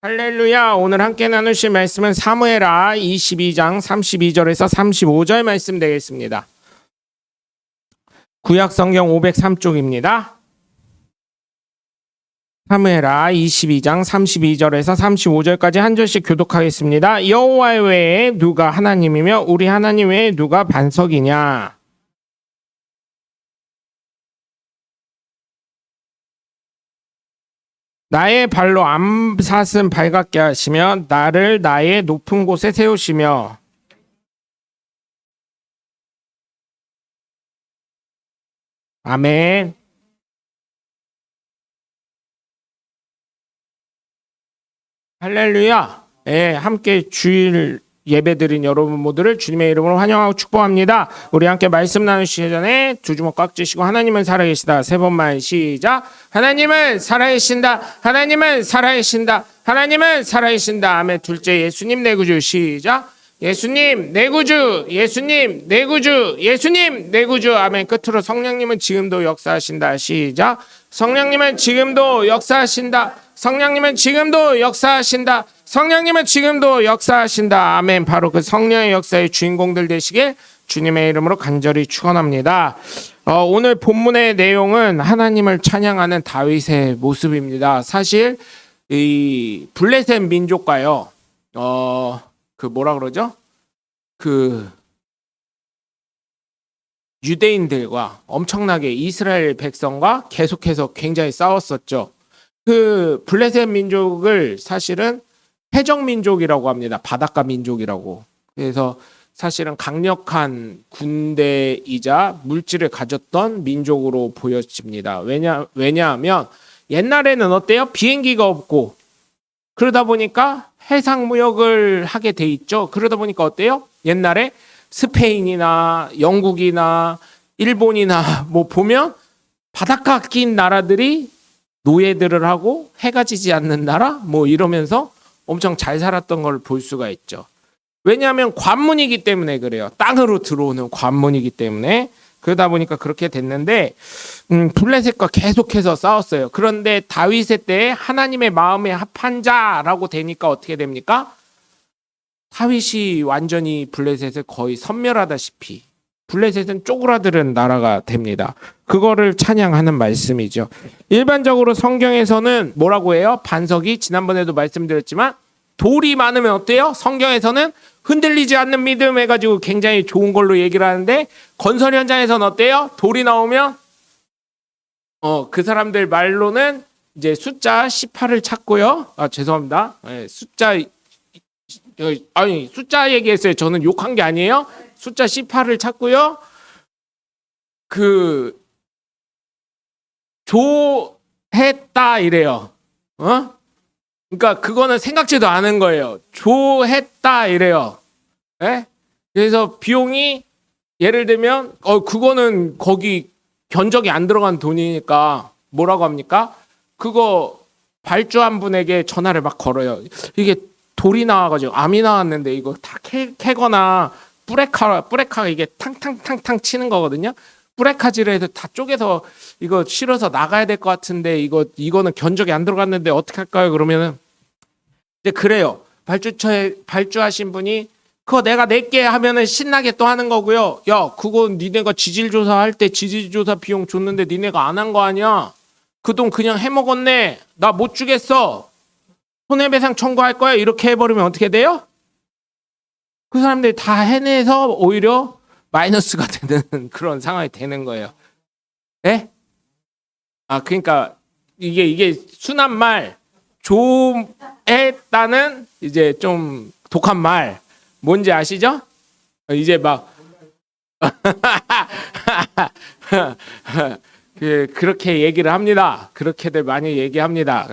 할렐루야. 오늘 함께 나누실 말씀은 사무엘하 22장 32절에서 35절 말씀 되겠습니다. 구약 성경 503쪽입니다. 사무엘하 22장 32절에서 35절까지 한 절씩 교독하겠습니다. 여호와 외에 누가 하나님이며 우리 하나님 외에 누가 반석이냐. 나의 발로 암사슴 발갛게 하시며 나를 나의 높은 곳에 세우시며 아멘. 할렐루야. 함께 주일 예배드린 여러분 모두를 주님의 이름으로 환영하고 축복합니다. 우리 함께 말씀 나누시기 전에 두 주먹 꽉 쥐시고 하나님은 살아계시다 세 번만 시작. 하나님은 살아계신다. 하나님은 살아계신다. 하나님은 살아계신다. 아멘. 둘째, 예수님 내 구주 시작. 예수님 내 구주, 예수님 내 구주, 예수님 내 구주. 아멘. 끝으로 성령님은 지금도 역사하신다 시작. 성령님은 지금도 역사하신다. 성령님은 지금도 역사하신다. 성령님은 지금도 역사하신다. 아멘. 바로 그 성령의 역사의 주인공들 되시길 주님의 이름으로 간절히 축원합니다. 오늘 본문의 내용은 하나님을 찬양하는 다윗의 모습입니다. 사실 이 블레셋 민족과요, 그 뭐라 그러죠? 그 유대인들과 엄청나게 이스라엘 백성과 계속해서 굉장히 싸웠었죠. 그 블레셋 민족을 사실은 해적 민족이라고 합니다. 바닷가 민족이라고. 그래서 사실은 강력한 군대이자 물질을 가졌던 민족으로 보여집니다. 왜냐하면 옛날에는 어때요? 비행기가 없고 그러다 보니까 해상 무역을 하게 돼 있죠. 그러다 보니까 어때요? 옛날에 스페인이나 영국이나 일본이나 뭐 보면 바닷가 낀 나라들이 노예들을 하고 해가 지지 않는 나라 뭐 이러면서 엄청 잘 살았던 걸 볼 수가 있죠. 왜냐하면 관문이기 때문에 그래요. 땅으로 들어오는 관문이기 때문에. 그러다 보니까 그렇게 됐는데 블레셋과 계속해서 싸웠어요. 그런데 다윗의 때에 하나님의 마음에 합한 자라고 되니까 어떻게 됩니까? 다윗이 완전히 블레셋을 거의 섬멸하다시피 블레셋은 쪼그라드는 나라가 됩니다. 그거를 찬양하는 말씀이죠. 일반적으로 성경에서는 뭐라고 해요? 반석이 지난번에도 말씀드렸지만 돌이 많으면 어때요? 성경에서는 흔들리지 않는 믿음 해가지고 굉장히 좋은 걸로 얘기를 하는데 건설 현장에서는 어때요? 돌이 나오면 그 사람들 말로는 이제 숫자 18을 찾고요. 죄송합니다. 숫자 얘기했어요. 저는 욕한 게 아니에요. 숫자 18을 찾고요. 그 조했다 이래요. 그러니까 그거는 생각지도 않은 거예요. 조했다 이래요. 예? 그래서 비용이 예를 들면 그거는 거기 견적이 안 들어간 돈이니까 뭐라고 합니까? 그거 발주한 분에게 전화를 막 걸어요. 이게 돌이 나와가지고 암이 나왔는데 이거 다 캐거나 뿌레카가 이게 탕탕탕탕 치는 거거든요. 뿌레카지를 해서 다 쪼개서 이거 실어서 나가야 될 것 같은데 이거는 견적이 안 들어갔는데 어떻게 할까요? 그러면은 이제 그래요. 발주하신 분이 그거 내가 낼게 하면은 신나게 또 하는 거고요. 야, 그거 니네가 지질조사 할 때 지질조사 비용 줬는데 니네가 안 한 거 아니야? 그 돈 그냥 해먹었네. 나 못 주겠어. 손해배상 청구할 거야. 이렇게 해버리면 어떻게 돼요? 그 사람들이 다 해내서 오히려 마이너스가 되는 그런 상황이 되는 거예요. 예? 그러니까 이게 순한 말, 조했다는 이제 좀 독한 말, 뭔지 아시죠? 이제 막 그렇게 얘기를 합니다. 그렇게들 많이 얘기합니다.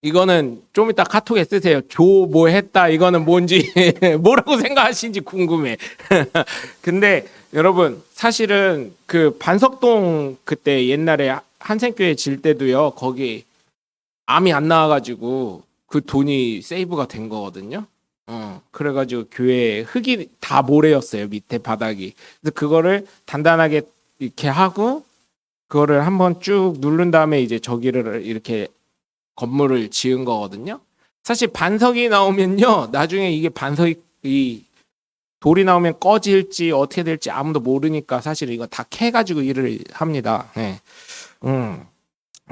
이거는 좀 이따 카톡에 쓰세요. 뭐 했다 이거는 뭔지 뭐라고 생각하시는지 궁금해. 근데 여러분 사실은 그 반석동 그때 옛날에 한생교회 질 때도요. 거기 암이 안 나와가지고 그 돈이 세이브가 된 거거든요. 그래가지고 교회에 흙이 다 모래였어요. 밑에 바닥이. 그래서 그거를 단단하게 이렇게 하고 그거를 한번 쭉 누른 다음에 이제 저기를 이렇게 건물을 지은 거거든요. 사실 반석이 나오면요, 나중에 이게 반석이 이 돌이 나오면 꺼질지 어떻게 될지 아무도 모르니까 사실 이거 다 캐가지고 일을 합니다. 네.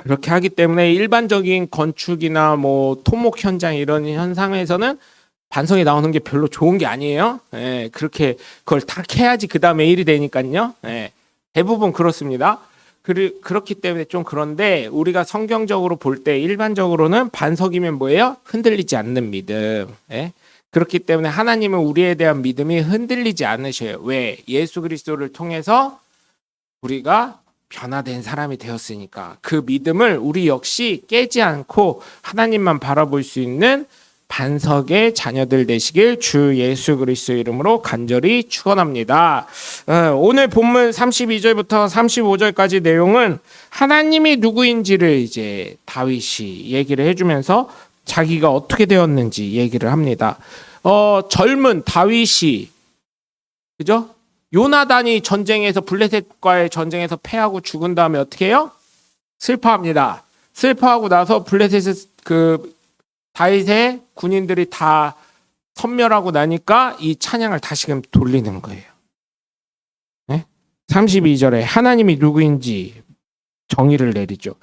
그렇게 하기 때문에 일반적인 건축이나 뭐 토목 현장 이런 현상에서는 반성이 나오는 게 별로 좋은 게 아니에요. 예, 그렇게 그걸 다 캐야지 그 다음에 일이 되니까요. 예, 대부분 그렇습니다. 그렇기 때문에 좀 그런데 우리가 성경적으로 볼 때 일반적으로는 반석이면 뭐예요? 흔들리지 않는 믿음. 예? 그렇기 때문에 하나님은 우리에 대한 믿음이 흔들리지 않으셔요. 왜? 예수 그리스도를 통해서 우리가 변화된 사람이 되었으니까 그 믿음을 우리 역시 깨지 않고 하나님만 바라볼 수 있는 반석의 자녀들 되시길 주 예수 그리스도 이름으로 간절히 축원합니다. 오늘 본문 32절부터 35절까지 내용은 하나님이 누구인지를 이제 다윗이 얘기를 해주면서 자기가 어떻게 되었는지 얘기를 합니다. 젊은 다윗이 그죠? 요나단이 전쟁에서 블레셋과의 전쟁에서 패하고 죽은 다음에 어떻게 해요? 슬퍼합니다. 슬퍼하고 나서 블레셋 다윗의 군인들이 다 섬멸하고 나니까 이 찬양을 다시금 돌리는 거예요. 네? 32절에 하나님이 누구인지 정의를 내리죠.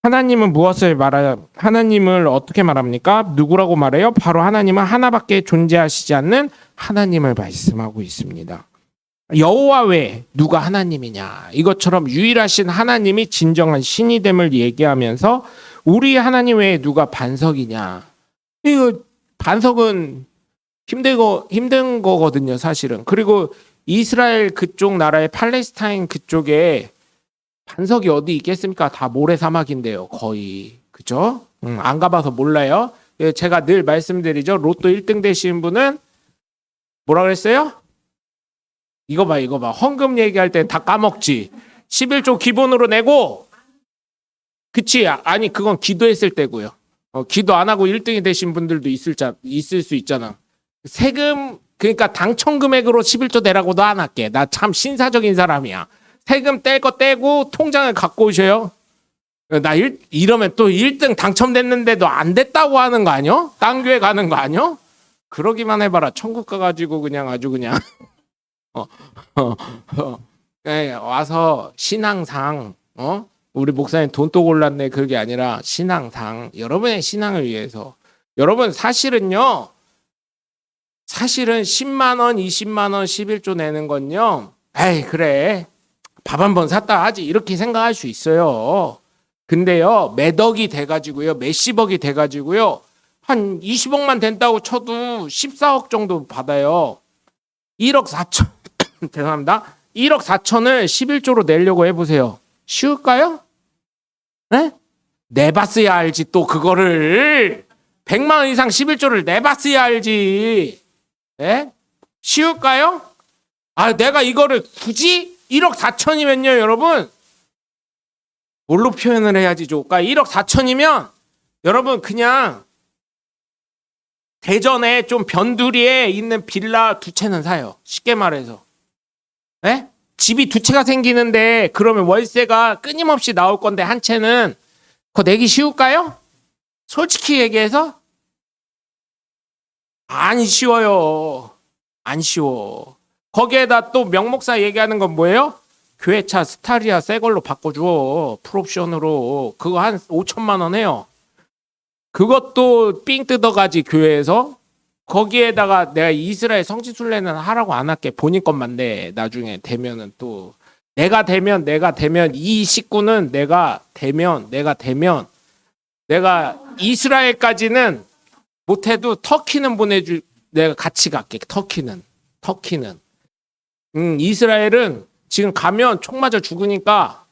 하나님은 무엇을 말하여 하나님을 어떻게 말합니까? 누구라고 말해요? 바로 하나님은 하나밖에 존재하시지 않는 하나님을 말씀하고 있습니다. 여호와 외에 누가 하나님이냐? 이것처럼 유일하신 하나님이 진정한 신이 됨을 얘기하면서 우리 하나님 외에 누가 반석이냐? 이거 반석은 힘든 거거든요, 사실은. 그리고 이스라엘 그쪽 나라의 팔레스타인 그쪽에 반석이 어디 있겠습니까? 다 모래사막인데요, 거의. 그죠? 안 가봐서 몰라요. 제가 늘 말씀드리죠. 로또 1등 되신 분은 뭐라 그랬어요? 이거 봐. 헌금 얘기할 땐 다 까먹지. 11조 기본으로 내고, 그치? 아니, 그건 기도했을 때고요. 기도 안 하고 1등이 되신 분들도 있을 수 있잖아. 세금, 그러니까 당첨 금액으로 11조 내라고도 안 할게. 나 참 신사적인 사람이야. 세금 뗄 거 떼고 통장을 갖고 오셔요. 이러면 또 1등 당첨됐는데도 안 됐다고 하는 거 아니요? 딴 교회 가는 거 아니요? 그러기만 해봐라. 천국 가가지고 그냥 아주 그냥. 와서 신앙상, 우리 목사님 돈 또 골랐네. 그게 아니라 신앙상, 여러분의 신앙을 위해서. 여러분, 사실은 10만 원, 20만 원, 11조 내는 건요. 에이, 그래. 밥 한 번 샀다 하지. 이렇게 생각할 수 있어요. 근데요, 몇억이 돼가지고요, 몇십억이 돼가지고요, 한 20억만 된다고 쳐도 14억 정도 받아요. 1억 4천, 죄송합니다. 1억 4천을 11조로 내려고 해보세요. 쉬울까요? 네? 내봤어야 알지, 또 그거를. 100만 원 이상 11조를 내봤어야 알지. 네? 쉬울까요? 내가 이거를 굳이 1억 4천이면요, 여러분. 뭘로 표현을 해야지 좋을까? 1억 4천이면 여러분 그냥 대전에 좀 변두리에 있는 빌라 2채는 사요. 쉽게 말해서. 네? 집이 2채가 생기는데 그러면 월세가 끊임없이 나올 건데 한 채는 그거 내기 쉬울까요? 솔직히 얘기해서 안 쉬워요. 안 쉬워. 거기에다 또 명목사 얘기하는 건 뭐예요? 교회차 스타리아 새 걸로 바꿔줘. 풀옵션으로. 그거 한 5천만 원 해요. 그것도 삥 뜯어가지 교회에서. 거기에다가 내가 이스라엘 성지순례는 하라고 안 할게. 본인 것만 내. 나중에 되면은 또 내가 되면 이 식구는 내가 되면 내가 이스라엘까지는 못해도 터키는 내가 같이 갈게. 터키는 이스라엘은 지금 가면 총 맞아 죽으니까,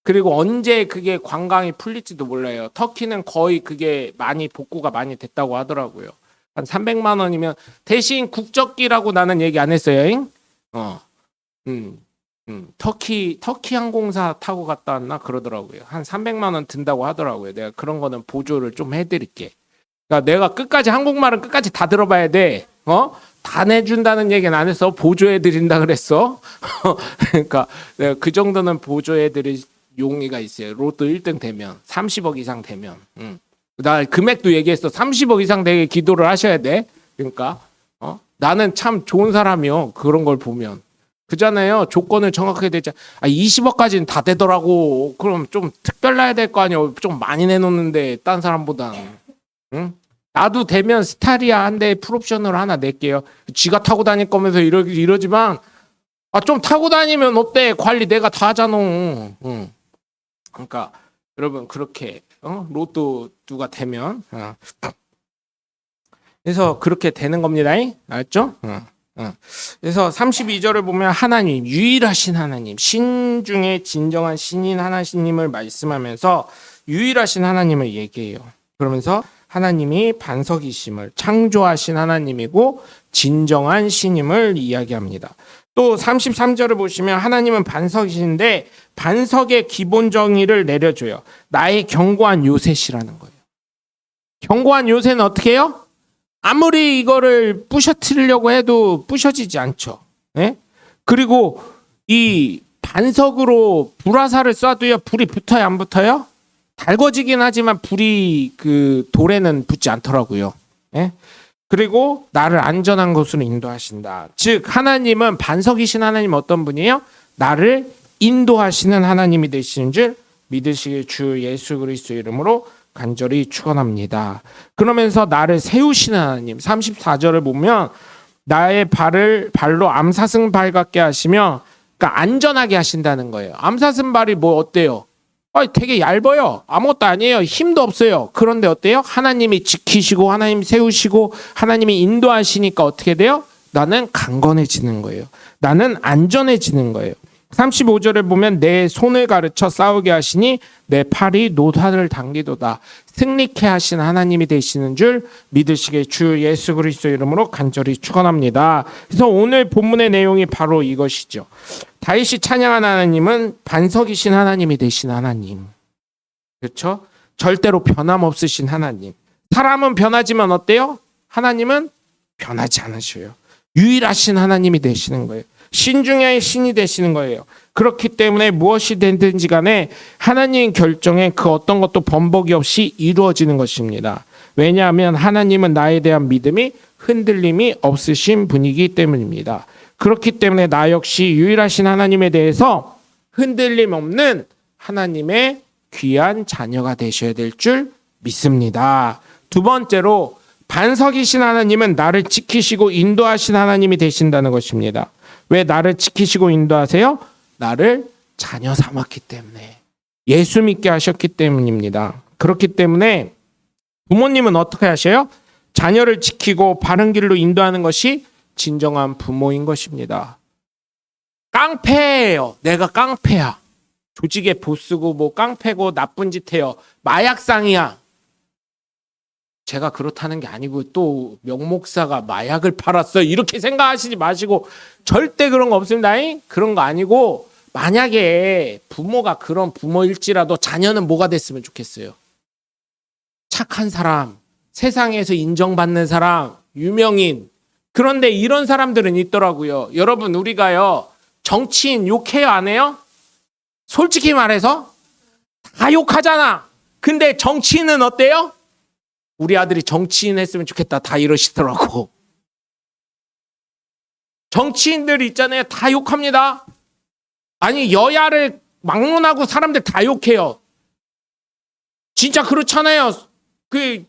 그리고 언제 그게 관광이 풀릴지도 몰라요. 터키는 거의 그게 많이 복구가 많이 됐다고 하더라고요. 한 300만 원이면 대신 국적기라고 나는 얘기 안 했어요. 터키 항공사 타고 갔다 왔나 그러더라고요. 한 300만 원 든다고 하더라고요. 내가 그런 거는 보조를 좀 해드릴게. 그러니까 내가 끝까지 한국말은 끝까지 다 들어봐야 돼. 다 내준다는 얘기는 안 했어. 보조해드린다 그랬어. 그러니까 내가 그 정도는 보조해드릴 용의가 있어요. 로또 1등 되면 30억 이상 되면. 나 금액도 얘기했어. 30억 이상 되게 기도를 하셔야 돼. 그러니까 나는 참 좋은 사람이요. 그런 걸 보면. 그잖아요. 조건을 정확하게 되자. 20억까지는 다 되더라고. 그럼 좀 특별나야 될 거 아니에요. 좀 많이 내놓는데 딴 사람보다. 응? 나도 되면 스타리아 한 대 풀옵션으로 하나 낼게요. 지가 타고 다닐 거면서 이러지만 좀 타고 다니면 어때? 관리 내가 다 하잖아. 응. 그러니까 여러분 그렇게 로또 누가 되면 그래서 그렇게 되는 겁니다. 알았죠? 그래서 32절을 보면 하나님, 유일하신 하나님, 신 중에 진정한 신인 하나님을 말씀하면서 유일하신 하나님을 얘기해요. 그러면서 하나님이 반석이심을 창조하신 하나님이고 진정한 신임을 이야기합니다. 또 33절을 보시면 하나님은 반석이신데 반석의 기본 정의를 내려줘요. 나의 견고한 요새시라는 거예요. 견고한 요새는 어떻게 해요? 아무리 이거를 부셔뜨리려고 해도 부셔지지 않죠. 예? 그리고 이 반석으로 불화살을 쏴도요, 불이 붙어요, 안 붙어요? 달궈지긴 하지만 불이 그 돌에는 붙지 않더라고요. 예? 그리고 나를 안전한 곳으로 인도하신다. 즉 하나님은 반석이신 하나님 어떤 분이에요? 나를 인도하시는 하나님이 되시는 줄 믿으시길 주 예수 그리스도 이름으로 간절히 축원합니다. 그러면서 나를 세우시는 하나님 34절을 보면 나의 발로 암사슴 발 같게 하시며 그러니까 안전하게 하신다는 거예요. 암사슴 발이 뭐 어때요? 되게 얇아요. 아무것도 아니에요. 힘도 없어요. 그런데 어때요? 하나님이 지키시고 하나님 세우시고 하나님이 인도하시니까 어떻게 돼요? 나는 강건해지는 거예요. 나는 안전해지는 거예요. 35절을 보면 내 손을 가르쳐 싸우게 하시니 내 팔이 노탄을 당기도다. 승리케 하신 하나님이 되시는 줄 믿으시게 주 예수 그리스도 이름으로 간절히 축원합니다. 그래서 오늘 본문의 내용이 바로 이것이죠. 다윗이 찬양한 하나님은 반석이신 하나님이 되신 하나님. 그렇죠? 절대로 변함없으신 하나님. 사람은 변하지만 어때요? 하나님은 변하지 않으셔요. 유일하신 하나님이 되시는 거예요. 신 중에 신이 되시는 거예요. 그렇기 때문에 무엇이 되든지 간에 하나님 결정에 그 어떤 것도 번복이 없이 이루어지는 것입니다. 왜냐하면 하나님은 나에 대한 믿음이 흔들림이 없으신 분이기 때문입니다. 그렇기 때문에 나 역시 유일하신 하나님에 대해서 흔들림 없는 하나님의 귀한 자녀가 되셔야 될 줄 믿습니다. 두 번째로 반석이신 하나님은 나를 지키시고 인도하신 하나님이 되신다는 것입니다. 왜 나를 지키시고 인도하세요? 나를 자녀 삼았기 때문에 예수 믿게 하셨기 때문입니다. 그렇기 때문에 부모님은 어떻게 하셔요? 자녀를 지키고 바른 길로 인도하는 것이 진정한 부모인 것입니다. 깡패예요. 내가 깡패야. 조직의 보스고 뭐 깡패고 나쁜 짓 해요. 마약상이야. 제가 그렇다는 게 아니고 또 명목사가 마약을 팔았어요. 이렇게 생각하시지 마시고 절대 그런 거 없습니다. 그런 거 아니고 만약에 부모가 그런 부모일지라도 자녀는 뭐가 됐으면 좋겠어요. 착한 사람, 세상에서 인정받는 사람, 유명인. 그런데 이런 사람들은 있더라고요. 여러분 우리가요. 정치인 욕해요 안 해요? 솔직히 말해서 다 욕하잖아. 근데 정치인은 어때요? 우리 아들이 정치인 했으면 좋겠다. 다 이러시더라고. 정치인들 있잖아요. 다 욕합니다. 아니 여야를 막론하고 사람들 다 욕해요. 진짜 그렇잖아요. 그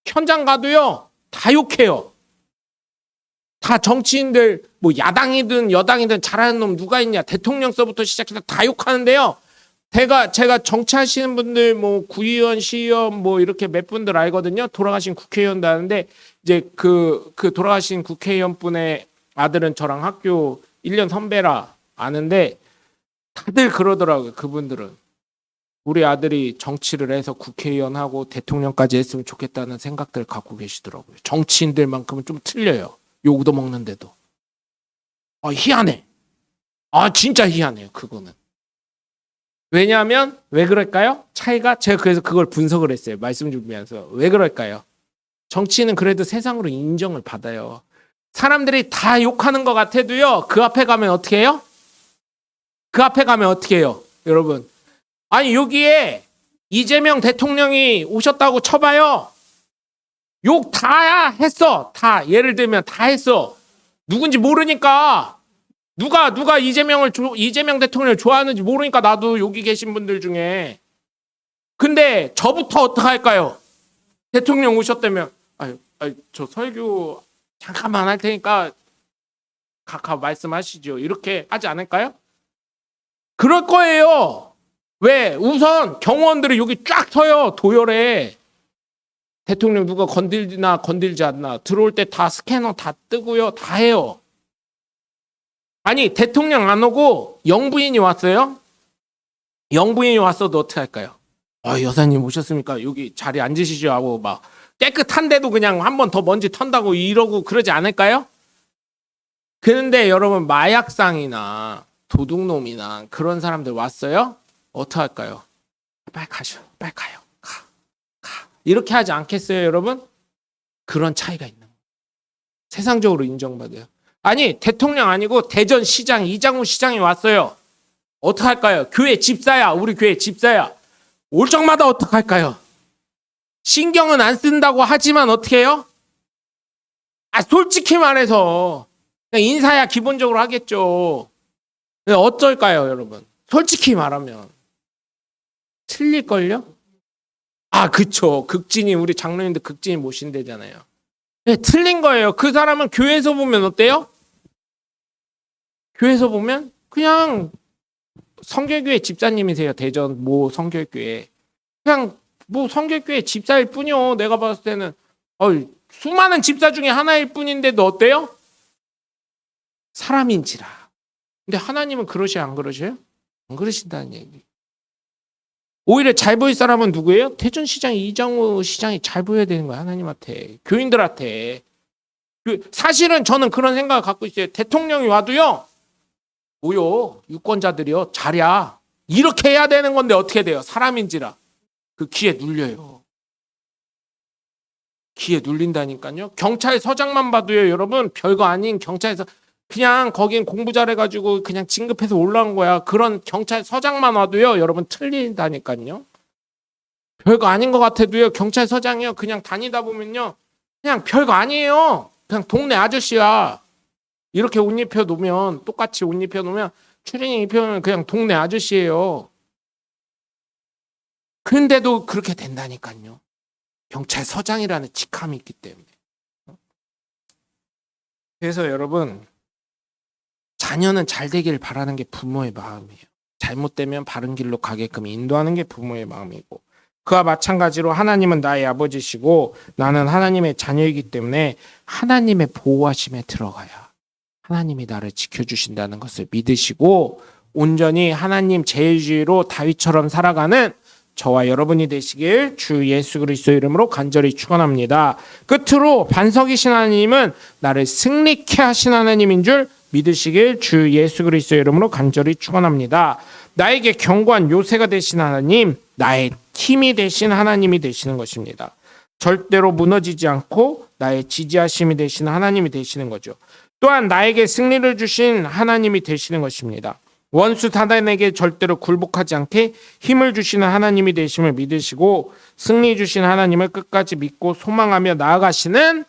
현장 가도요. 다 욕해요. 다 정치인들 뭐 야당이든 여당이든 잘하는 놈 누가 있냐. 대통령서부터 시작해서 다 욕하는데요. 제가 정치하시는 분들 뭐 구의원, 시의원 뭐 이렇게 몇 분들 알거든요. 돌아가신 국회의원도 아는데 이제 그 돌아가신 국회의원 분의 아들은 저랑 학교 1년 선배라 아는데 다들 그러더라고요. 그분들은 우리 아들이 정치를 해서 국회의원하고 대통령까지 했으면 좋겠다는 생각들 갖고 계시더라고요. 정치인들만큼은 좀 틀려요. 욕도 먹는데도. 희한해. 진짜 희한해요. 그거는. 왜냐하면 왜 그럴까요? 차이가 제가 그래서 그걸 분석을 했어요. 말씀 준비하면서. 왜 그럴까요? 정치인은 그래도 세상으로 인정을 받아요. 사람들이 다 욕하는 것 같아도요. 그 앞에 가면 어떻게 해요? 그 앞에 가면 어떻게 해요? 여러분. 아니 여기에 이재명 대통령이 오셨다고 쳐봐요. 욕 다 했어. 다 예를 들면 다 했어. 누군지 모르니까 누가 이재명 대통령을 좋아하는지 모르니까 나도 여기 계신 분들 중에. 근데 저부터 어떡할까요? 대통령 오셨다면 저 설교 잠깐만 할 테니까 각하 말씀하시죠. 이렇게 하지 않을까요? 그럴 거예요. 왜? 우선 경호원들이 여기 쫙 서요. 도열에. 대통령 누가 건들지나 건들지 않나. 들어올 때 다 스캐너 다 뜨고요. 다 해요. 아니 대통령 안 오고 영부인이 왔어요? 영부인이 왔어도 어떻게 할까요? 여사님 오셨습니까? 여기 자리에 앉으시죠 하고 막 깨끗한데도 그냥 한 번 더 먼지 턴다고 이러고 그러지 않을까요? 그런데 여러분 마약상이나 도둑놈이나 그런 사람들 왔어요? 어떻게 할까요? 빨리 가셔. 빨리 가요. 가. 이렇게 하지 않겠어요 여러분? 그런 차이가 있는 거예요. 세상적으로 인정받아요. 아니 대통령 아니고 대전시장 이장우 시장이 왔어요. 어떻게 할까요? 교회 집사야. 우리 교회 집사야. 올 적마다 어떻게 할까요? 신경은 안 쓴다고 하지만 어떻게 해요? 솔직히 말해서 그냥 인사야 기본적으로 하겠죠. 어쩔까요 여러분? 솔직히 말하면 틀릴걸요? 그쵸. 극진이 우리 장로님들 극진이 모신대잖아요. 네, 틀린 거예요. 그 사람은 교회에서 보면 어때요? 교회에서 보면 그냥 성결교회 집사님이세요. 대전 모 성결교회. 그냥 뭐 성결교회 집사일 뿐이요. 내가 봤을 때는 수많은 집사 중에 하나일 뿐인데도 어때요? 사람인지라. 근데 하나님은 그러셔요? 안 그러셔요? 안 그러신다는 얘기. 오히려 잘 보일 사람은 누구예요? 대전시장 이장우 시장이 잘 보여야 되는 거야. 하나님한테. 교인들한테. 사실은 저는 그런 생각을 갖고 있어요. 대통령이 와도요. 뭐요? 유권자들이요. 잘야. 이렇게 해야 되는 건데 어떻게 돼요? 사람인지라. 그 귀에 눌려요. 귀에 눌린다니까요. 경찰서장만 봐도요. 여러분 별거 아닌 경찰서 그냥 거긴 공부 잘해가지고 그냥 진급해서 올라온 거야. 그런 경찰서장만 와도요. 여러분 틀린다니까요. 별거 아닌 것 같아도요. 경찰서장이요. 그냥 다니다 보면요. 그냥 별거 아니에요. 그냥 동네 아저씨야. 이렇게 옷 입혀 놓으면 똑같이 옷 입혀 놓으면 추리닝 입혀 놓으면 그냥 동네 아저씨예요. 그런데도 그렇게 된다니까요. 경찰서장이라는 직함이 있기 때문에. 그래서 여러분 자녀는 잘 되길 바라는 게 부모의 마음이에요. 잘못되면 바른 길로 가게끔 인도하는 게 부모의 마음이고 그와 마찬가지로 하나님은 나의 아버지시고 나는 하나님의 자녀이기 때문에 하나님의 보호하심에 들어가야 하나님이 나를 지켜주신다는 것을 믿으시고 온전히 하나님 제일주의로 다윗처럼 살아가는 저와 여러분이 되시길 주 예수 그리스도의 이름으로 간절히 축원합니다. 끝으로 반석이신 하나님은 나를 승리케 하신 하나님인 줄 믿으시길 주 예수 그리스도의 이름으로 간절히 축원합니다. 나에게 견고한 요새가 되신 하나님, 나의 힘이 되신 하나님이 되시는 것입니다. 절대로 무너지지 않고 나의 지지하심이 되신 하나님이 되시는 거죠. 또한 나에게 승리를 주신 하나님이 되시는 것입니다. 원수 사단에게 절대로 굴복하지 않게 힘을 주시는 하나님이 되심을 믿으시고 승리 주신 하나님을 끝까지 믿고 소망하며 나아가시는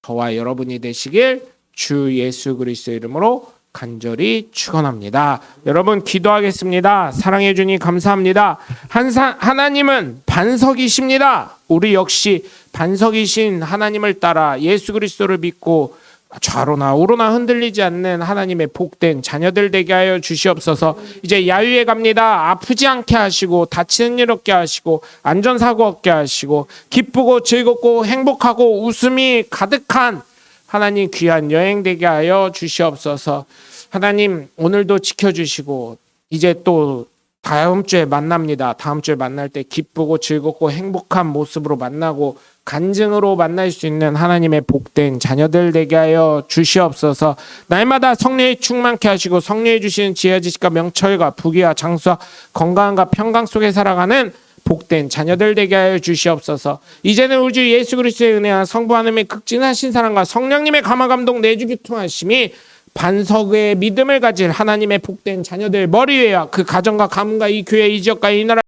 저와 여러분이 되시길 주 예수 그리스도의 이름으로 간절히 축원합니다. 여러분 기도하겠습니다. 사랑해 주니 감사합니다. 하나님은 반석이십니다. 우리 역시 반석이신 하나님을 따라 예수 그리스도를 믿고 좌로나 우로나 흔들리지 않는 하나님의 복된 자녀들 되게 하여 주시옵소서. 이제 야유회 갑니다. 아프지 않게 하시고 다치는 일 없게 하시고 안전사고 없게 하시고 기쁘고 즐겁고 행복하고 웃음이 가득한 하나님 귀한 여행 되게 하여 주시옵소서. 하나님 오늘도 지켜주시고 이제 또 다음 주에 만납니다. 다음 주에 만날 때 기쁘고 즐겁고 행복한 모습으로 만나고 간증으로 만날 수 있는 하나님의 복된 자녀들 되게 하여 주시옵소서. 날마다 성령이 충만케 하시고 성령이 주시는 지혜와 지식과 명철과 부귀와 장수와 건강과 평강 속에 살아가는 복된 자녀들 되게 하여 주시옵소서. 이제는 우리 주 예수 그리스도의 은혜와 성부 하나님의 극진하신 사랑과 성령님의 감화 감동 내주 교통하심이 반석의 믿음을 가질 하나님의 복된 자녀들 머리 위에와 그 가정과 가문과 이 교회 이 지역과 이 나라